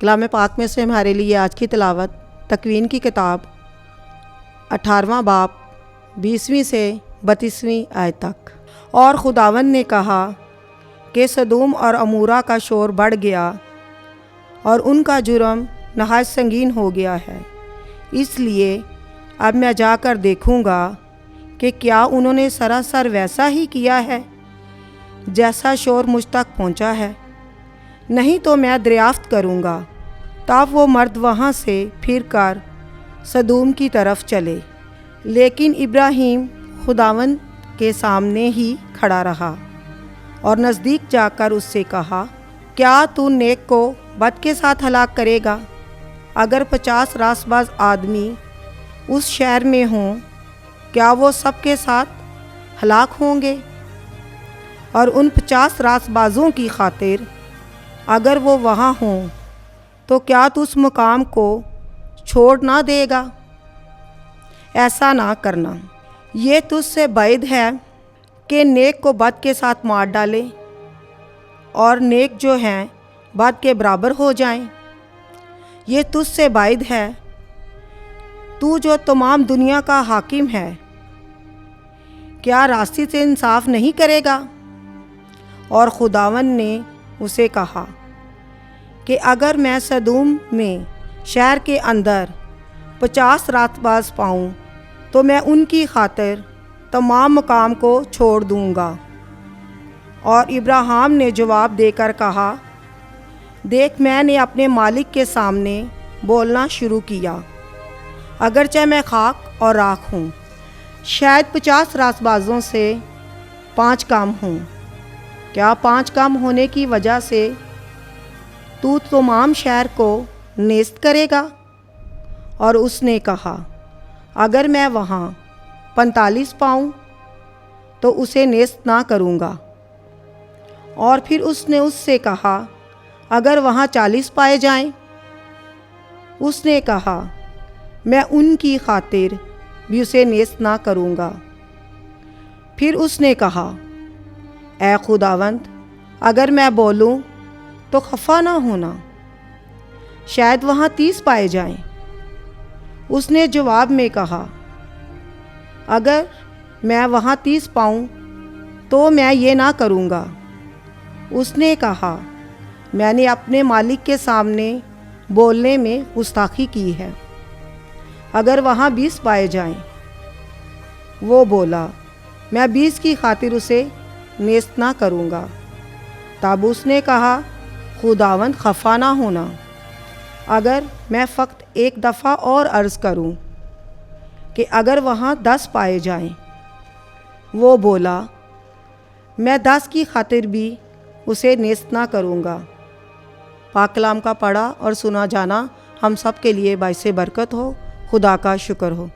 कलाम पाक में से हमारे लिए आज की तिलावत तकवीन की किताब 18वां बाब 20वीं से 32वीं आयत तक। और खुदावन ने कहा कि सदूम और अमूरा का शोर बढ़ गया और उनका जुर्म नहायत संगीन हो गया है, इसलिए अब मैं जाकर देखूँगा कि क्या उन्होंने सरासर वैसा ही किया है जैसा शोर मुझ तक पहुँचा है। नहीं तो मैं दरियाफ्त करूँगा। तब वो मर्द वहाँ से फिरकर सदूम की तरफ चले, लेकिन इब्राहीम खुदावन के सामने ही खड़ा रहा और नज़दीक जाकर उससे कहा, क्या तू नेक को बद के साथ हलाक करेगा? अगर 50 रासबाज आदमी उस शहर में हों, क्या वो सब के साथ हलाक होंगे? और उन 50 रासबाजों की खातिर अगर वो वहाँ हों, तो क्या तू उस मुकाम को छोड़ ना देगा? ऐसा ना करना। ये तुझसे बैद है कि नेक को बद के साथ मार डाले और नेक जो हैं बद के बराबर हो जाएं। ये तुझसे बैद है, तू जो तमाम दुनिया का हाकिम है, क्या रास्ते से इंसाफ नहीं करेगा? और खुदावन ने उसे कहा कि अगर मैं सदूम में शहर के अंदर 50 रातबाज पाऊँ, तो मैं उनकी खातिर तमाम मकाम को छोड़ दूँगा। और इब्राहीम ने जवाब देकर कहा, देख, मैंने अपने मालिक के सामने बोलना शुरू किया, अगरचे मैं खाक और राख हूँ। शायद 50 रासबाजों से 5 कम हूँ। क्या 5 कम होने की वजह से तू तमाम शहर को नेस्त करेगा? और उसने कहा, अगर मैं वहाँ 45 पाऊँ तो उसे नेस्त ना करूँगा। और फिर उसने उससे कहा, अगर वहाँ 40 पाए जाएं? उसने कहा, मैं उनकी खातिर भी उसे नेस्त ना करूँगा। फिर उसने कहा, ऐ खुदावंद, अगर मैं बोलूँ तो खफा ना होना, शायद वहाँ 30 पाए जाएं। उसने जवाब में कहा, अगर मैं वहाँ 30 पाऊँ तो मैं ये ना करूँगा। उसने कहा, मैंने अपने मालिक के सामने बोलने में गुस्ताखी की है, अगर वहाँ 20 पाए जाएं। वो बोला, मैं 20 की खातिर उसे नेस्त ना करूँगा। तब उसने कहा, खुदावंद, खफा ना होना, अगर मैं फ़कत एक दफ़ा और अर्ज़ करूँ कि अगर वहाँ 10 पाए जाएं। वो बोला, मैं 10 की खातिर भी उसे नेस्त ना करूँगा। पाक कलाम का पढ़ा और सुना जाना हम सब के लिए बाइसे बरकत हो। खुदा का शुक्र हो।